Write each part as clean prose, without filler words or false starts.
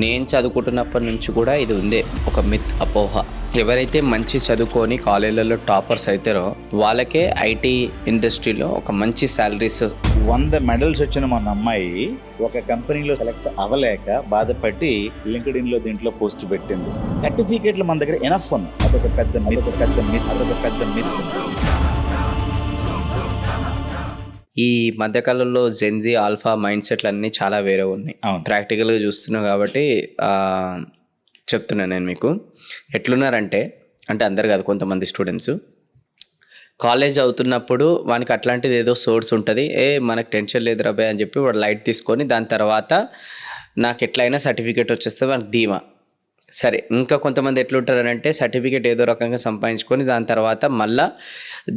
నేను చదువుకుంటున్నప్పటి నుంచి కూడా ఇది ఉందే ఒక మిత్, అపోహ. ఎవరైతే మంచి చదువుకొని కాలేజీలలో టాపర్స్ అవుతారో వాళ్ళకే ఐటీ ఇండస్ట్రీలో ఒక మంచి శాలరీస్. 100 మెడల్స్ వచ్చిన మన అమ్మాయి ఒక కంపెనీలో సెలెక్ట్ అవ్వలేక బాధపడి లింక్డ్ఇన్ లో దీంట్లో పోస్ట్ పెట్టింది. సర్టిఫికేట్లు మన దగ్గర ఎనఫ్ ఉన్నాయి. అదొక పెద్ద మిత్. ఈ మధ్యకాలంలో జెన్జీ ఆల్ఫా మైండ్ సెట్లు అన్నీ చాలా వేరే ఉన్నాయి. ప్రాక్టికల్గా చూస్తున్నాం కాబట్టి చెప్తున్నాను నేను మీకు. ఎట్లున్నారంటే అందరు కాదు, కొంతమంది స్టూడెంట్స్ కాలేజ్ అవుతున్నప్పుడు వానికి అట్లాంటిది ఏదో సోర్స్ ఉంటుంది, మనకు టెన్షన్ లేదు రాబాయ్ అని చెప్పి వాడు లైట్ తీసుకొని దాని తర్వాత నాకు ఎట్లయినా సర్టిఫికేట్ వచ్చేస్తుంది వానికి ధీమా. సరే, ఇంకా కొంతమంది ఎట్లుంటారంటే సర్టిఫికేట్ ఏదో రకంగా సంపాదించుకొని దాని తర్వాత మళ్ళా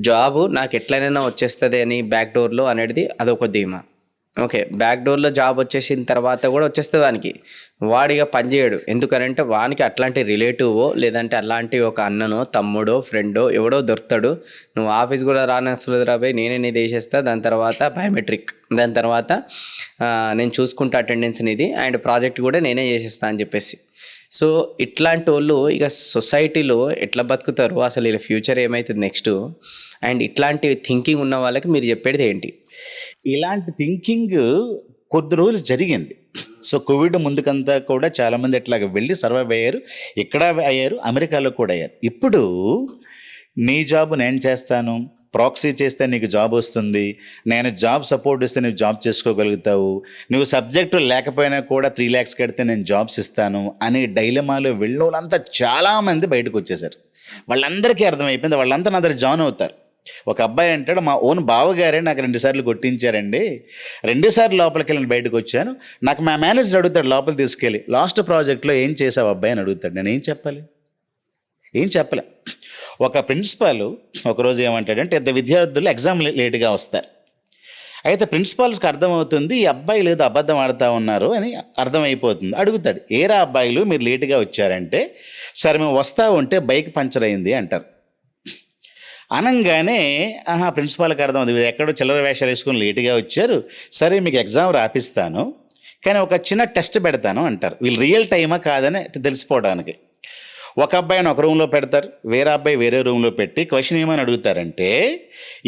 జాబు నాకు ఎట్లయినా వచ్చేస్తుంది అని బ్యాక్ డోర్లో అనేది అదొక ధీమా. ఓకే, బ్యాక్ డోర్లో జాబ్ వచ్చేసిన తర్వాత కూడా వచ్చేస్తుంది వానికి, వాడిగా పనిచేయడు. ఎందుకనంటే వానికి అట్లాంటి రిలేటివో లేదంటే అలాంటి ఒక అన్ననో తమ్ముడో ఫ్రెండో ఎవడో దొరుకుతాడు, నువ్వు ఆఫీస్ కూడా రానవసరం రాబాయ్, నేనే నీది వేసేస్తా, దాని తర్వాత బయోమెట్రిక్, దాని తర్వాత నేను చూసుకుంటా అటెండెన్స్ నీది, అండ్ ప్రాజెక్ట్ కూడా నేనే చేసేస్తా అని చెప్పేసి. సో ఇట్లాంటి వాళ్ళు ఇక సొసైటీలో ఎట్లా బతుకుతారు, అసలు ఇలా ఫ్యూచర్ ఏమవుతుంది నెక్స్ట్, అండ్ ఇట్లాంటి థింకింగ్ ఉన్న వాళ్ళకి మీరు చెప్పేది ఏంటి? ఇలాంటి థింకింగ్ కొద్ది రోజులు జరిగింది. సో కోవిడ్ ముందుకంతా కూడా చాలామంది ఎట్లాగ వెళ్ళి సర్వైవ్ అయ్యారు, ఇక్కడ అయ్యారు, అమెరికాలో కూడా అయ్యారు. ఇప్పుడు నీ జాబ్ నేను చేస్తాను, ప్రాక్సీ చేస్తే నీకు జాబ్ వస్తుంది, నేను జాబ్ సపోర్ట్ ఇస్తే నువ్వు జాబ్ చేసుకోగలుగుతావు, నువ్వు సబ్జెక్టు లేకపోయినా కూడా 3 lakhs కడితే నేను జాబ్స్ ఇస్తాను అనే డైలమాలో వెళ్ళినోళ్ళంతా చాలామంది బయటకు వచ్చేసారు. వాళ్ళందరికీ అర్థమైపోయింది, వాళ్ళంతా నా దగ్గర జాయిన్ అవుతారు. ఒక అబ్బాయి అంటాడు, మా ఓన్ బావగారే నాకు 2 సార్లు కొట్టించారండి, 2 సార్లు లోపలికి వెళ్ళి బయటకు వచ్చాను, నాకు మా మేనేజర్ అడుగుతాడు లోపలికి తీసుకెళ్ళి, లాస్ట్ ప్రాజెక్ట్లో ఏం చేసావు అబ్బాయి అని అడుగుతాడు. నేను ఏం చెప్పలే. ఒక ప్రిన్సిపాల్ ఒకరోజు ఏమంటాడంటే, విద్యార్థులు ఎగ్జామ్ లేటుగా వస్తారు. అయితే ప్రిన్సిపాల్స్కి అర్థమవుతుంది ఈ అబ్బాయిలు ఏదో అబద్ధం ఆడుతూ ఉన్నారు అని అర్థమైపోతుంది. అడుగుతాడు, ఏరా అబ్బాయిలు మీరు లేటుగా వచ్చారంటే, సరే మేము వస్తూ ఉంటే బైక్ పంచర్ అయింది అంటారు. అనగానే ప్రిన్సిపాల్కి అర్థమవుతుంది ఎక్కడో చిల్లర వేషాలు వేసుకొని లేటుగా వచ్చారు, సరే మీకు ఎగ్జామ్ రాపిస్తాను కానీ ఒక చిన్న టెస్ట్ పెడతాను అంటారు. వీళ్ళు రియల్ టైమా కాదని తెలిసిపోవడానికి. ఒక అబ్బాయిని ఒక రూమ్లో పెడతారు, వేరే అబ్బాయి వేరే రూమ్లో పెట్టి క్వశ్చన్ ఏమని అడుగుతారంటే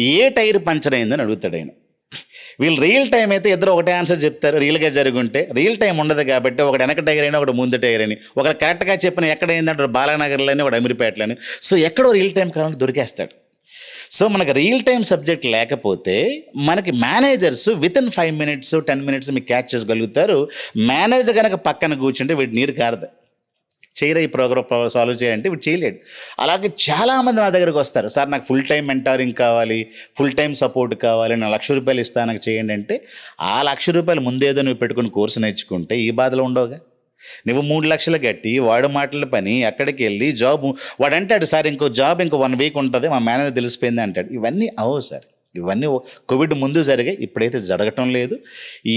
ఏ టైర్ పంచర్ అయిందని అడుగుతాడు ఆయన. వీళ్ళు రియల్ టైం అయితే ఇద్దరు ఒకటే ఆన్సర్ చెప్తారు, రియల్గా జరుగుంటే. రియల్ టైం ఉండదు కాబట్టి ఒకటి వెనక టైర్ అయినా ఒకటి ముందు టైర్ అని, ఒకటి కరెక్ట్గా చెప్పిన ఎక్కడ అయిందంటే బాలానగర్లోని ఒకటి అమీర్పేటలోని. సో ఎక్కడో రియల్ టైం కావాలని దొరికేస్తాడు. సో మనకు రియల్ టైం సబ్జెక్ట్ లేకపోతే మనకి మేనేజర్స్ వితిన్ 5 minutes 10 minutes మీకు క్యాచ్ చేసుకోగలుగుతారు. మేనేజర్ కనుక పక్కన కూర్చుంటే వీటి నీరు కారదు, చేయరా ఈ ప్రోగ్రామ్ సాల్వ్ చేయాలంటే వీడు చేయలేడు. అలాగే చాలామంది నా దగ్గరకు వస్తారు, సార్ నాకు ఫుల్ టైం మెంటారింగ్ కావాలి, ఫుల్ టైం సపోర్ట్ కావాలి, నా ₹1,00,000 ఇస్తాను నాకు చేయండి అంటే, ఆ ₹1,00,000 ముందేదో నువ్వు పెట్టుకుని కోర్సు నేర్చుకుంటే ఈ బాధలు ఉండవుగా. నువ్వు 3 లక్షలు కట్టి వాడు మాటల పని అక్కడికి వెళ్ళి జాబ్ వాడు అంటాడు, సార్ ఇంకో జాబ్ ఇంకో 1 week ఉంటుంది, మా మేనేజర్ తెలిసిపోయింది అంటాడు. ఇవన్నీ అవవు సార్, ఇవన్నీ కోవిడ్ ముందు జరిగాయి, ఇప్పుడైతే జరగటం లేదు.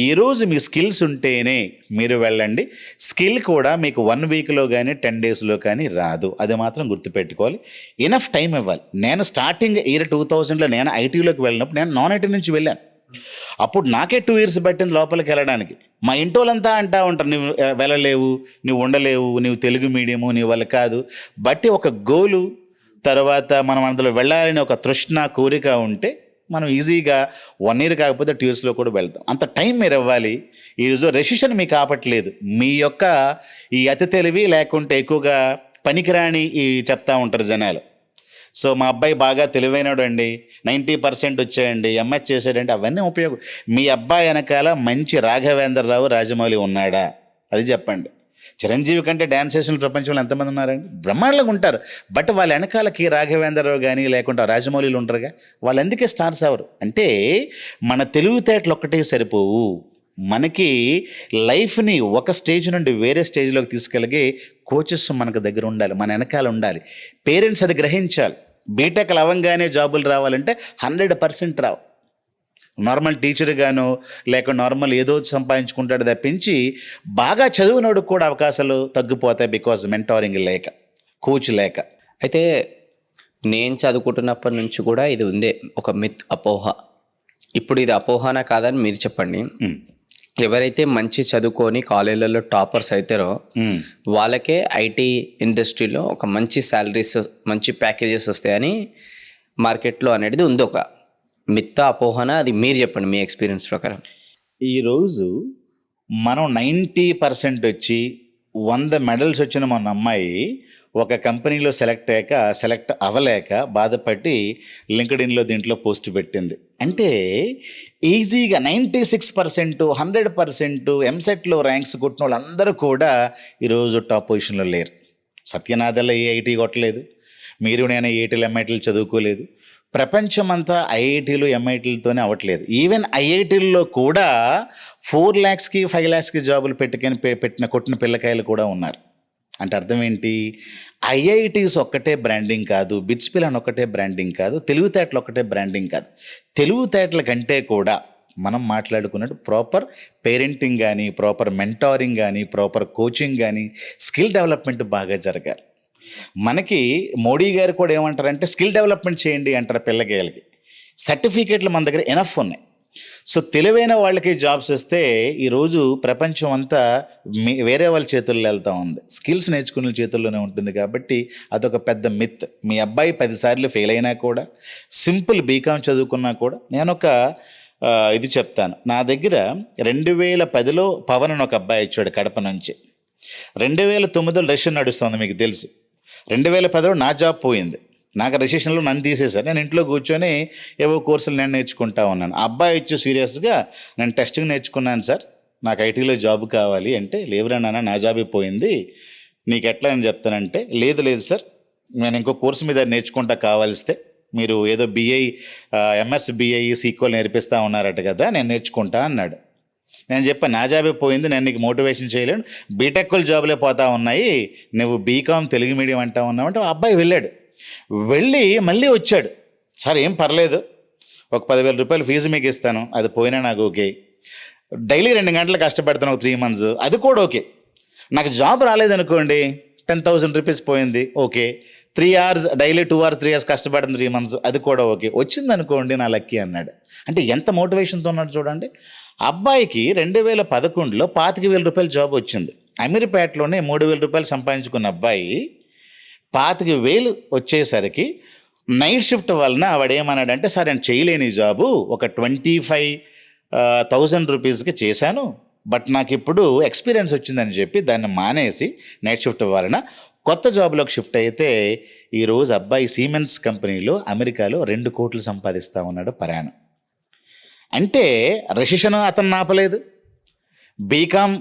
ఈరోజు మీ స్కిల్స్ ఉంటేనే మీరు వెళ్ళండి. స్కిల్ కూడా మీకు 1 weekలో కానీ 10 daysలో కానీ రాదు, అది మాత్రం గుర్తుపెట్టుకోవాలి. ఎనఫ్ టైం ఇవ్వాలి. నేను స్టార్టింగ్ ఇయర్ 2000లో నేను ఐటీలోకి వెళ్ళినప్పుడు నేను నాన్ ఐటీ నుంచి వెళ్ళాను. అప్పుడు నాకే 2 years పట్టింది లోపలికి వెళ్ళడానికి. మా ఇంటోళ్ళంతా అంటూ ఉంటారు, నువ్వు వెళ్ళలేవు, నువ్వు ఉండలేవు, నువ్వు తెలుగు మీడియము, నీ వల్ల కాదు. బట్టి ఒక గోలు తర్వాత మనం అందులో వెళ్ళాలని ఒక తృష్ణ కోరిక ఉంటే మనం ఈజీగా 1 year కాకపోతే 2 yearsలో కూడా వెళ్తాం. అంత టైం మీరు ఇవ్వాలి. ఈరోజు రెసిషన్ మీకు ఆపట్లేదు, మీ యొక్క ఈ అతి తెలివి లేకుంటే ఎక్కువగా పనికిరాని ఈ చెప్తా ఉంటారు జనాలు. సో మా అబ్బాయి బాగా తెలివైనడు అండి, 90% వచ్చాయండి, ఎంఎస్ చేశాడంటే అవన్నీ ఉపయోగం. మీ అబ్బాయి వెనకాల మంచి రాఘవేంద్రరావు రాజమౌళి ఉన్నాడా అది చెప్పండి. చిరంజీవి కంటే డ్యాన్స్ చేసిన ప్రపంచంలో ఎంతమంది ఉన్నారండి, బ్రహ్మాండంగా ఉంటారు. బట్ వాళ్ళ వెనకాలకి రాఘవేంద్రరావు కానీ లేకుంటే రాజమౌళిలు ఉంటారుగా, వాళ్ళు ఎందుకే స్టార్స్ అవరు అంటే మన తెలివితేటలు ఒక్కటే సరిపోవు. మనకి లైఫ్ని ఒక స్టేజ్ నుండి వేరే స్టేజ్లోకి తీసుకెళ్ళగే కోచెస్ మనకు దగ్గర ఉండాలి, మన వెనకాల ఉండాలి. పేరెంట్స్ అది గ్రహించాలి. బీటెక్ అవ్వంగానే జాబులు రావాలంటే 100% రావు. నార్మల్ టీచర్ గాను లేక నార్మల్ ఏదో సంపాదించుకుంటాడు తప్పించి బాగా చదువునోడు కూడా అవకాశాలు తగ్గిపోతాయి, బికాజ్ మెంటారింగ్ లేక, కోచ్ లేక. అయితే నేను చదువుకుంటున్నప్పటి నుంచి కూడా ఇది ఉందే ఒక మిత్, అపోహ. ఇప్పుడు ఇది అపోహనా కాదని మీరు చెప్పండి. ఎవరైతే మంచి చదువుకొని కాలేజీలలో టాపర్స్ అవుతారో వాళ్ళకే ఐటీ ఇండస్ట్రీలో ఒక మంచి శాలరీస్, మంచి ప్యాకేజెస్ వస్తాయని మార్కెట్లో అనేది ఉంది. ఒక మిత్త అపోహన, అది మీరు చెప్పండి మీ ఎక్స్పీరియన్స్ ప్రకారం. ఈరోజు మనం 90% వచ్చి 100 మెడల్స్ వచ్చిన మన అమ్మాయి ఒక కంపెనీలో సెలెక్ట్ అవ్వలేక బాధపడి లింక్డ్ఇన్లో దీంట్లో పోస్ట్ పెట్టింది. అంటే ఈజీగా 96%, 100% ఎంసెట్లో ర్యాంక్స్ కొట్టిన వాళ్ళందరూ కూడా ఈరోజు టాప్ పొజిషన్లో లేరు. సత్యనాథల్లో ఏ ఐటీ కొట్టలేదు, మీరు నేను ఐఐటీలు ఎంఐటీలు చదువుకోలేదు. ప్రపంచమంతా ఐఐటీలు ఎంఐటీలతోనే అవ్వట్లేదు. ఈవెన్ ఐఐటీల్లో కూడా 4 lakhsకి 5 lakhsకి జాబులు కొట్టిన పిల్లకాయలు కూడా ఉన్నారు. అంటే అర్థం ఏంటి? ఐఐటీస్ ఒక్కటే బ్రాండింగ్ కాదు, బిట్స్ పిల్ అని ఒక్కటే బ్రాండింగ్ కాదు, తెలివితేటలు ఒక్కటే బ్రాండింగ్ కాదు. తెలివితేటల కంటే కూడా మనం మాట్లాడుకున్నట్టు ప్రాపర్ పేరెంటింగ్ కానీ, ప్రాపర్ మెంటారింగ్ కానీ, ప్రాపర్ కోచింగ్ కానీ, స్కిల్ డెవలప్మెంట్ బాగా జరగాలి. మనకి మోడీ గారు కూడా ఏమంటారంటే స్కిల్ డెవలప్మెంట్ చేయండి అంటారు పిల్లకాయలకి. సర్టిఫికేట్లు మన దగ్గర ఎనఫ్ ఉన్నాయి. సో తెలివైన వాళ్ళకి జాబ్స్ వస్తే ఈరోజు ప్రపంచం అంతా వేరే వాళ్ళ చేతుల్లో వెళ్తూ ఉంది. స్కిల్స్ నేర్చుకునే చేతుల్లోనే ఉంటుంది. కాబట్టి అదొక పెద్ద మిత్. మీ అబ్బాయి 10 సార్లు ఫెయిల్ అయినా కూడా, సింపుల్ బీకామ్ చదువుకున్నా కూడా, నేను ఒక ఇది చెప్తాను. నా దగ్గర 2010లో పవన్ అని ఒక అబ్బాయి వచ్చాడు కడప నుంచి. 2009లో రష్యన్ నడుస్తుంది, మీకు తెలుసు. 2010లో నా జాబ్ పోయింది. నాకు రెసిషన్లో నన్ను తీసేశారు. నేను ఇంట్లో కూర్చొని ఏవో కోర్సులు నేను నేర్చుకుంటా ఉన్నాను. ఆ అబ్బాయి వచ్చి సీరియస్గా నేను టెస్టింగ్ నేర్చుకున్నాను సార్, నాకు ఐటీలో జాబ్ కావాలి అంటే, లేవురా నాన్న నా జాబ్ పోయింది, నీకు ఎట్లా అని చెప్తానంటే, లేదు సార్ నేను ఇంకో కోర్సు మీద నేర్చుకుంటా, కావాల్స్తే మీరు ఏదో ఎంఎస్ బిఐ సీక్వల్ నేర్పిస్తూ ఉన్నారట కదా, నేను నేర్చుకుంటా అన్నాడు. నేను చెప్పాను నా జాబే పోయింది, నేను నీకు మోటివేషన్ చేయలేను, బీటెక్లు జాబులే పోతా ఉన్నాయి, నువ్వు బీకామ్ తెలుగు మీడియం అంటా ఉన్నావు అంటే అబ్బాయి వెళ్ళి మళ్ళీ వచ్చాడు. సార్ ఏం పర్లేదు, ఒక 10,000 రూపాయలు ఫీజు మీకు ఇస్తాను, అది పోయినా నాకు ఓకే. డైలీ 2 గంటలు కష్టపడతాను ఒక 3 months, అది కూడా ఓకే. నాకు జాబ్ రాలేదనుకోండి, 10,000 రూపీస్ పోయింది, okay. 3 hours daily 2 hours 3 hours కష్టపడుతుంది 3 months, అది కూడా ఓకే. వచ్చిందనుకోండి నా లక్కీ అన్నాడు. అంటే ఎంత మోటివేషన్తో ఉన్నాడు చూడండి. అబ్బాయికి 2011లో 25,000 రూపాయలు జాబ్ వచ్చింది. అమీర్పేటలోనే 3,000 రూపాయలు సంపాదించుకున్న అబ్బాయి 25,000 వచ్చేసరికి నైట్ షిఫ్ట్ వలన వాడేమన్నాడంటే, సార్ నేను చేయలేని జాబు ఒక 25,000 రూపీస్కి చేశాను, బట్ నాకు ఇప్పుడు ఎక్స్పీరియన్స్ వచ్చిందని చెప్పి దాన్ని మానేసి నైట్ షిఫ్ట్ వలన కొత్త జాబ్లోకి షిఫ్ట్ అయితే ఈరోజు అబ్బాయి సీమెన్స్ కంపెనీలో అమెరికాలో 2 కోట్లు సంపాదిస్తూ ఉన్నాడు ప్రయాణం. అంటే రెసిషన్ అతను ఆపలేదు, బీకామ్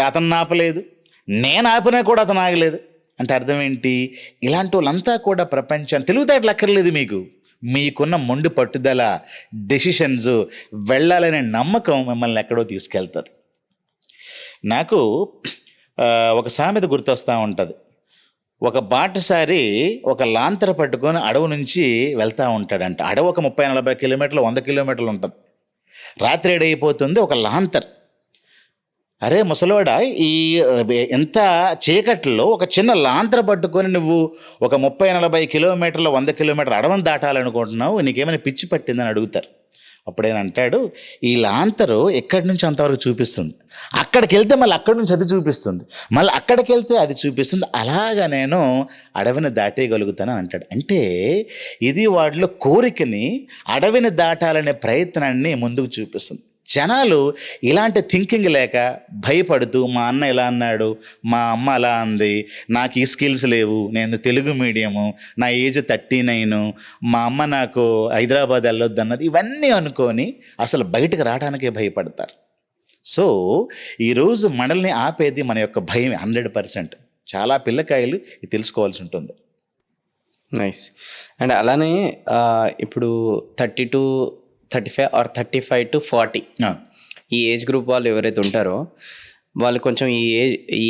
అతను ఆపలేదు, నేను ఆపినా కూడా అతను ఆగలేదు. అంటే అర్థం ఏంటి? ఇలాంటి వాళ్ళంతా కూడా ప్రపంచాన్ని, తెలివితేటలు అక్కర్లేదు మీకు, మీకున్న మొండి పట్టుదల, డెసిషన్స్, వెళ్ళాలనే నమ్మకం మిమ్మల్ని ఎక్కడో తీసుకెళ్తుంది. నాకు ఒక సామెత గుర్తొస్తూ ఉంటుంది. ఒక బాటసారి ఒక లాంతర పట్టుకొని అడవి నుంచి వెళ్తూ ఉంటాడంట. అడవి ఒక 30-40 కిలోమీటర్లు, 100 కిలోమీటర్లు ఉంటుంది. రాత్రి ఏడైపోతుంది, ఒక లాంతర్. అరే ముసలోడా, ఈ ఎంత చీకట్లో ఒక చిన్న లాంతర పట్టుకొని నువ్వు ఒక 30-40 కిలోమీటర్లు, 100 కిలోమీటర్లు అడవిని దాటాలనుకుంటున్నావు, నీకేమైనా పిచ్చి పట్టిందని అడుగుతారు. అప్పుడేనంటాడు, ఈ లాంతరు ఎక్కడి నుంచి అంతవరకు చూపిస్తుంది, అక్కడికి వెళ్తే మళ్ళీ అక్కడి నుంచి అది చూపిస్తుంది, మళ్ళీ అక్కడికి వెళ్తే అది చూపిస్తుంది, అలాగా నేను అడవిని దాటేయగలుగుతాను అంటాడు. అంటే ఇది వాడిలో కోరికని, అడవిని దాటాలనే ప్రయత్నాన్ని ముందుకు చూపిస్తుంది. జనాలు ఇలాంటి థింకింగ్ లేక భయపడుతూ, మా అన్న ఇలా అన్నాడు, మా అమ్మ అలా అంది, నాకు ఈ స్కిల్స్ లేవు, నేను తెలుగు మీడియము, నా ఏజ్ 39, మా అమ్మ నాకు హైదరాబాద్ వెళ్ళొద్దు అన్నది, ఇవన్నీ అనుకొని అసలు బయటకు రావడానికే భయపడతారు. సో ఈరోజు మనల్ని ఆపేది మన యొక్క భయం 100%. చాలా పిల్లకాయలు ఇది తెలుసుకోవాల్సి ఉంటుంది. నైస్. అండ్ అలానే ఇప్పుడు 35 or 35 to 40 ఈ ఏజ్ గ్రూప్ వాళ్ళు ఎవరైతే ఉంటారో వాళ్ళు కొంచెం ఈ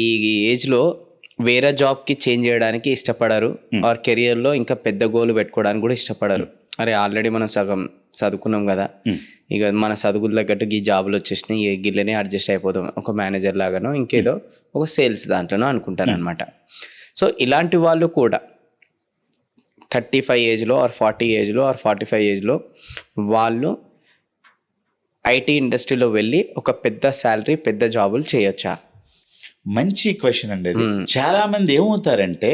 ఏజ్లో వేరే జాబ్కి చేంజ్ చేయడానికి ఇష్టపడరు, ఆర్ కెరియర్లో ఇంకా పెద్ద గోల్ పెట్టుకోవడానికి కూడా ఇష్టపడరు. అరే ఆల్రెడీ మనం సగం చదువుకున్నాం కదా, ఇక మన చదువుల తగ్గట్టు ఈ జాబులు వచ్చేసినాయి, ఈ గిల్లనే అడ్జస్ట్ అయిపోతాం, ఒక మేనేజర్ లాగానో ఇంకేదో ఒక సేల్స్ దాంట్లోనో అనుకుంటారు అనమాట. సో ఇలాంటి వాళ్ళు కూడా 35 ఏజ్లో ఆర్ 40 ఏజ్లో ఆర్ 45 ఏజ్లో వాళ్ళు ఐటీ ఇండస్ట్రీలో వెళ్ళి ఒక పెద్ద శాలరీ, పెద్ద జాబులు చేయొచ్చా? మంచి క్వశ్చన్ అండి అది. చాలామంది ఏమవుతారంటే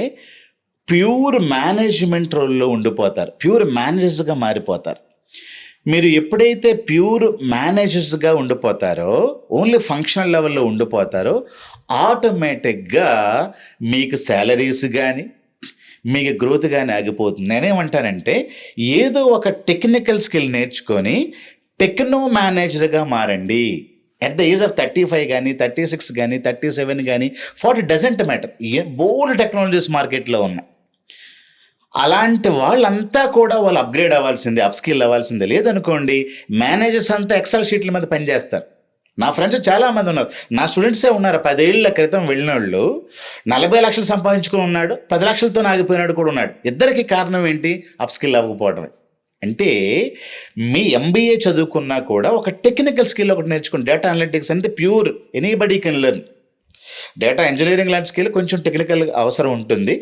ప్యూర్ మేనేజ్మెంట్ రోల్లో ఉండిపోతారు, ప్యూర్ మేనేజర్స్గా మారిపోతారు. మీరు ఎప్పుడైతే ప్యూర్ మేనేజర్స్గా ఉండిపోతారో, ఓన్లీ ఫంక్షనల్ లెవెల్లో ఉండిపోతారో, ఆటోమేటిక్గా మీకు శాలరీస్ కానీ మీకు గ్రోత్ కానీ ఆగిపోతుంది. నేనేమంటానంటే ఏదో ఒక టెక్నికల్ స్కిల్ నేర్చుకొని టెక్నో మేనేజర్గా మారండి. అట్ ద ఏజ్ ఆఫ్ 35 కానీ 36 కానీ 37 కానీ 40 డజంట్ మ్యాటర్. బోల్డ్ టెక్నాలజీస్ మార్కెట్లో ఉన్నాయి. అలాంటి వాళ్ళంతా కూడా వాళ్ళు అప్గ్రేడ్ అవ్వాల్సిందే, అప్స్కిల్ అవ్వాల్సిందే. లేదనుకోండి మేనేజర్స్ అంతా ఎక్సెల్ షీట్ల మీద పనిచేస్తారు. నా ఫ్రెండ్స్ చాలామంది ఉన్నారు, నా స్టూడెంట్సే ఉన్నారు. 10 ఏళ్ల క్రితం వెళ్ళిన వాళ్ళు 40 లక్షలు సంపాదించుకుని ఉన్నాడు, 10 లక్షలతో ఆగిపోయినాడు కూడా ఉన్నాడు. ఇద్దరికి కారణం ఏంటి? అప్స్కిల్ అవ్వకపోవడమే. అంటే మీ ఎంబీఏ చదువుకున్నా కూడా ఒక టెక్నికల్ స్కిల్ ఒకటి నేర్చుకుని, డేటా అనలిటిక్స్ అంటే pure anybody can learn. Data engineering లాంటి స్కిల్ కొంచెం టెక్నికల్ అవసరం ఉంటుంది.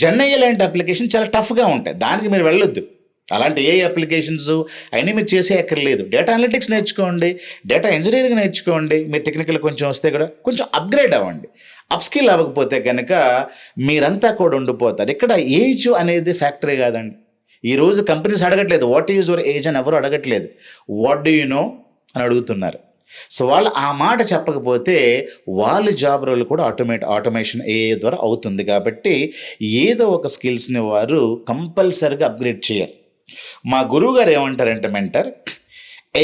జెన్ఐఏ లాంటి అప్లికేషన్ చాలా టఫ్గా ఉంటాయి, దానికి మీరు వెళ్ళొద్దు. అలాంటి ఏ అప్లికేషన్స్ అయినా మీరు చేసే అక్కర్లేదు. డేటా అనలిటిక్స్ నేర్చుకోండి, డేటా ఇంజనీరింగ్ నేర్చుకోండి. మీరు టెక్నికల్ కొంచెం వస్తే కూడా కొంచెం అప్గ్రేడ్ అవ్వండి. అప్స్కిల్ అవ్వకపోతే కనుక మీరంతా కూడా ఉండిపోతారు. ఇక్కడ ఏజ్ అనేది ఫ్యాక్టరీ కాదండి. ఈరోజు కంపెనీస్ అడగట్లేదు వాట్ ఈజ్ యువర్ ఏజ్ అని, ఎవరు అడగట్లేదు వాట్ డూ యూ నో అని అడుగుతున్నారు. సో వాళ్ళు ఆ మాట చెప్పకపోతే వాళ్ళ జాబ్ రోల్ కూడా ఆటోమేషన్ ఏఐ ద్వారా అవుతుంది. కాబట్టి ఏదో ఒక స్కిల్స్ని వారు కంపల్సరీగా అప్గ్రేడ్ చేయాలి. మా గురువు గారు ఏమంటారంటే మెంటర్,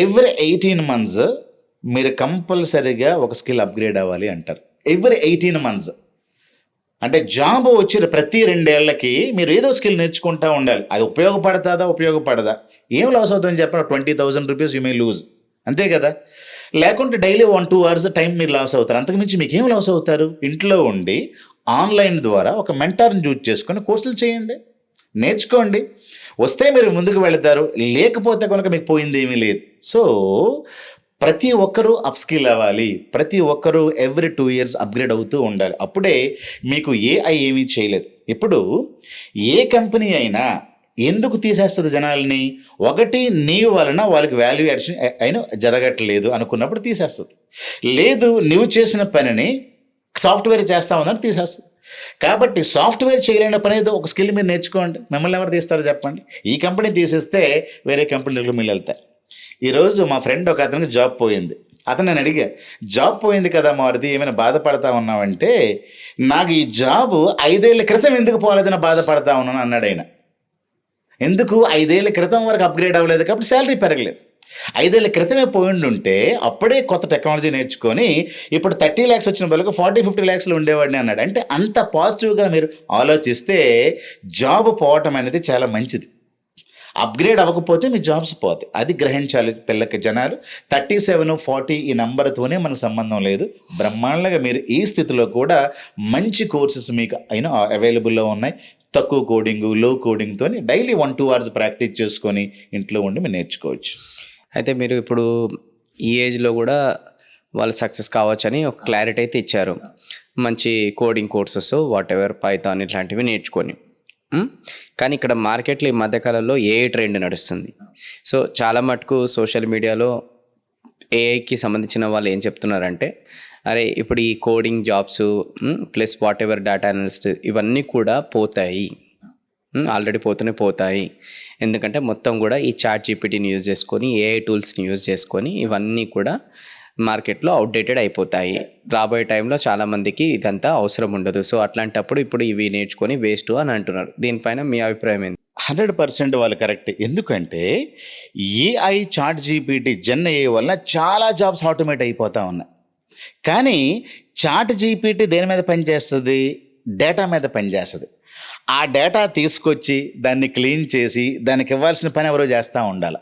ఎవ్రీ 18 months మీరు కంపల్సరీగా ఒక స్కిల్ అప్గ్రేడ్ అవ్వాలి అంటారు. ఎవ్రీ 18 months అంటే జాబ్ వచ్చిన ప్రతి 2 ఏళ్లకి మీరు ఏదో స్కిల్ నేర్చుకుంటూ ఉండాలి. అది ఉపయోగపడదా? ఏం లాస్ అవుతుందని చెప్పండి. 20,000 రూపీస్ యూ మే లూజ్, అంతే కదా. లేకుంటే డైలీ 1-2 hours టైం మీరు లాస్ అవుతారు. అంతకుమించి మీకు ఏం లాస్ అవుతారు? ఇంట్లో ఉండి ఆన్లైన్ ద్వారా ఒక మెంటార్ని చూజ్ చేసుకొని కోర్సులు చేయండి, నేర్చుకోండి. వస్తే మీరు ముందుకు వెళతారు, లేకపోతే కనుక మీకు పోయింది ఏమీ లేదు. సో ప్రతి ఒక్కరూ అప్స్కిల్ అవ్వాలి, ప్రతి ఒక్కరూ ఎవ్రీ 2 years అప్గ్రేడ్ అవుతూ ఉండాలి. అప్పుడే మీకు ఏఐ ఏమీ చేయలేదు. ఇప్పుడు ఏ కంపెనీ అయినా ఎందుకు తీసేస్తుంది జనాల్ని? ఒకటి నీ వలన వాళ్ళకి వాల్యూ అడిషన్ అయినా జరగట్లేదు అనుకున్నప్పుడు తీసేస్తుంది. లేదు నువ్వు చేసిన పనిని సాఫ్ట్వేర్ చేస్తా ఉందని తీసేస్తుంది. కాబట్టి సాఫ్ట్వేర్ చేయలేని పని ఏదో ఒక స్కిల్ మీరు నేర్చుకోండి. మిమ్మల్ని ఎవరు తీస్తారో చెప్పండి. ఈ కంపెనీ తీసేస్తే వేరే కంపెనీలకు మీరు వెళ్తారు. ఈరోజు మా ఫ్రెండ్ ఒక అతనికి జాబ్ పోయింది. అతను నేను అడిగా, జాబ్ పోయింది కదా మారుతి, ఏమైనా బాధపడతా ఉన్నావంటే, నాకు ఈ జాబు 5 ఏళ్ల క్రితం ఎందుకు పోలేదని బాధపడతా ఉన్నాను అన్నాడు ఆయన. ఎందుకు? 5 ఏళ్ల క్రితం వరకు అప్గ్రేడ్ అవ్వలేదు కాబట్టి శాలరీ పెరగలేదు. 5 ఏళ్ల క్రితమే పోయిండుంటే అప్పుడే కొత్త టెక్నాలజీ నేర్చుకొని ఇప్పుడు 30 lakhs వచ్చిన వాళ్ళకి 40-50 lakhs ఉండేవాడిని అన్నాడు. అంటే అంత పాజిటివ్గా మీరు ఆలోచిస్తే జాబ్ పోవటం అనేది చాలా మంచిది. అప్గ్రేడ్ అవ్వకపోతే మీ జాబ్స్ పోతాయి. అది గ్రహించాలి పిల్లకి జనాలు. 37-40 ఈ నెంబర్తోనే మనకు సంబంధం లేదు. బ్రహ్మాండంగా మీరు ఈ స్థితిలో కూడా మంచి కోర్సెస్ మీకు అయినా అవైలబుల్లో ఉన్నాయి. తక్కువ కోడింగు, లో కోడింగ్తో డైలీ 1-2 hours ప్రాక్టీస్ చేసుకొని ఇంట్లో ఉండి మీరు నేర్చుకోవచ్చు. అయితే మీరు ఇప్పుడు ఈ ఏజ్లో కూడా వాళ్ళు సక్సెస్ కావచ్చని ఒక క్లారిటీ అయితే ఇచ్చారు. మంచి కోడింగ్ కోర్సెస్ వాటెవర్ పైథాన్ ఇట్లాంటివి నేర్చుకొని. కానీ ఇక్కడ మార్కెట్లో ఈ మధ్యకాలంలో ఏఐ ట్రెండ్ నడుస్తుంది. సో చాలా మటుకు సోషల్ మీడియాలో ఏఐకి సంబంధించిన వాళ్ళు ఏం చెప్తున్నారంటే, అరే ఇప్పుడు ఈ coding jobs plus whatever data analyst ఇవన్నీ కూడా పోతాయి, ఆల్రెడీ పోతాయి. ఎందుకంటే మొత్తం కూడా ఈ చాట్ జీపీటీని యూజ్ చేసుకొని, ఏఐ టూల్స్ని యూజ్ చేసుకొని ఇవన్నీ కూడా మార్కెట్లో అవుట్డేటెడ్ అయిపోతాయి. రాబోయే టైంలో చాలామందికి ఇదంతా అవసరం ఉండదు. సో అట్లాంటప్పుడు ఇప్పుడు ఇవి నేర్చుకొని వేస్ట్ అని అంటున్నారు. దీనిపైన మీ అభిప్రాయం ఏంటి? 100% వాళ్ళు కరెక్ట్. ఎందుకంటే AI, chat GPT, gen AI వల్ల చాలా జాబ్స్ ఆటోమేట్ అయిపోతూ ఉన్నాయి. కానీ చాట్ జీపీటీ దేని మీద పనిచేస్తుంది? డేటా మీద పనిచేస్తుంది. ఆ డేటా తీసుకొచ్చి దాన్ని క్లీన్ చేసి దానికి ఇవ్వాల్సిన పని ఎవరో చేస్తూ ఉండాలి.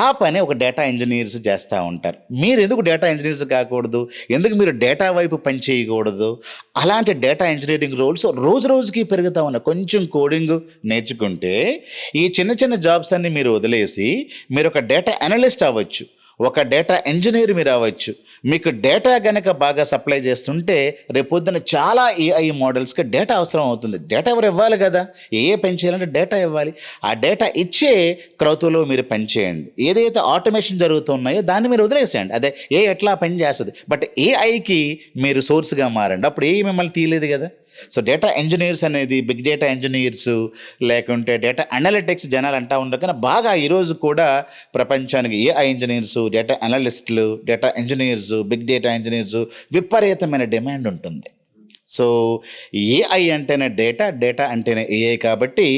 ఆ పని ఒక డేటా ఇంజనీర్స్ చేస్తూ ఉంటారు. మీరు ఎందుకు డేటా ఇంజనీర్స్ కాకూడదు? ఎందుకు మీరు డేటా వైపు పని చేయకూడదు? అలాంటి డేటా ఇంజనీరింగ్ రోల్స్ రోజుకి పెరుగుతూ ఉన్నాయి. కొంచెం కోడింగ్ నేర్చుకుంటే ఈ చిన్న జాబ్స్ అన్ని మీరు వదిలేసి మీరు ఒక డేటా అనలిస్ట్ అవ్వచ్చు. ఒక డేటా ఇంజనీర్ మీరు అవ్వచ్చు. మీకు డేటా కనుక బాగా సప్లై చేస్తుంటే రేపొద్దున చాలా ఏఐ మోడల్స్కి డేటా అవసరం అవుతుంది. డేటా ఎవరు ఇవ్వాలి కదా, ఏఏ పని చేయాలంటే డేటా ఇవ్వాలి. ఆ డేటా ఇచ్చే క్రౌతులో మీరు పని చేయండి. ఏదైతే ఆటోమేషన్ జరుగుతున్నాయో దాన్ని మీరు వదిలేసేయండి, అదే ఏ ఎట్లా పని చేస్తుంది. బట్ ఏఐకి మీరు సోర్స్గా మారండి, అప్పుడు ఏఐ మిమ్మల్ని తీయలేదు కదా. సో డేటా ఇంజనీర్స్ అనేది, బిగ్ డేటా ఇంజనీర్స్ లేకుంటే డేటా అనలిటిక్స్ జనాలు అంటూ ఉండరు, కానీ బాగా ఈరోజు కూడా ప్రపంచానికి ఏఐ ఇంజనీర్స్, డేటా అనలిస్టులు, data engineers, big data engineers విపరీతమైన డిమాండ్ ఉంటుంది. సో ఏఐ అంటేనే డేటా, డేటా అంటేనే ఏఐ. కాబట్టి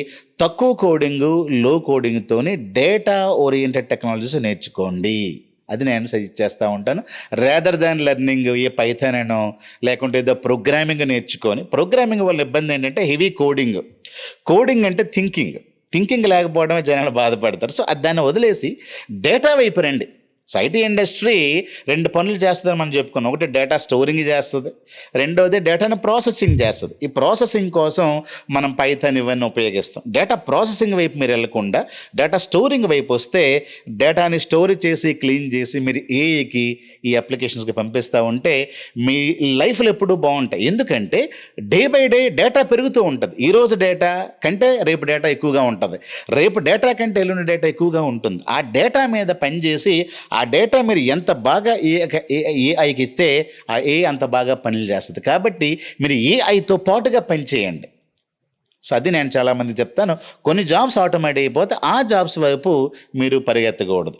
తక్కువ కోడింగు, లో కోడింగ్తోని డేటా ఓరియంటెడ్ టెక్నాలజీస్ నేర్చుకోండి. అది నేను సజెస్ట్ చేస్తూ ఉంటాను. రేదర్ దాన్ లెర్నింగ్ ఏ పైథాన్ అనో లేకుంటే ఏదో ప్రోగ్రామింగ్ నేర్చుకొని, ప్రోగ్రామింగ్ వల్ల ఇబ్బంది ఏంటంటే హెవీ కోడింగ్ అంటే థింకింగ్ లేకపోవడమే జనాలు బాధపడతారు. సో అది దాన్ని వదిలేసి డేటా వైపు రండి. సో ఐటీ ఇండస్ట్రీ 2 పనులు చేస్తుందని మనం చెప్పుకున్నాం. ఒకటి డేటా స్టోరింగ్ చేస్తుంది, రెండోది డేటాను ప్రాసెసింగ్ చేస్తుంది. ఈ ప్రాసెసింగ్ కోసం మనం పైథాన్ ఇవన్నీ ఉపయోగిస్తాం. డేటా ప్రాసెసింగ్ వైపు మీరు వెళ్ళకుండా డేటా స్టోరింగ్ వైపు వస్తే, డేటాని స్టోర్ చేసి క్లీన్ చేసి మీరు ఏఐకి, ఈ అప్లికేషన్స్కి పంపిస్తూ ఉంటే మీ లైఫ్లో ఎప్పుడూ బాగుంటాయి. ఎందుకంటే డే బై డే డేటా పెరుగుతూ ఉంటుంది. ఈరోజు డేటా కంటే రేపు డేటా ఎక్కువగా ఉంటుంది, రేపు డేటా కంటే ఎల్లుండి డేటా ఎక్కువగా ఉంటుంది. ఆ డేటా మీద పనిచేసి ఆ డేటా మీరు ఎంత బాగా ఏఐకి ఇస్తే ఆ ఏఐ అంత బాగా పనులు చేస్తుంది. కాబట్టి మీరు ఏఐతో పాటుగా పనిచేయండి. సో అది నేను చాలామంది చెప్తాను. కొన్ని జాబ్స్ ఆటోమేటిక్ అయిపోతే ఆ జాబ్స్ వైపు మీరు పరిగెత్తకూడదు.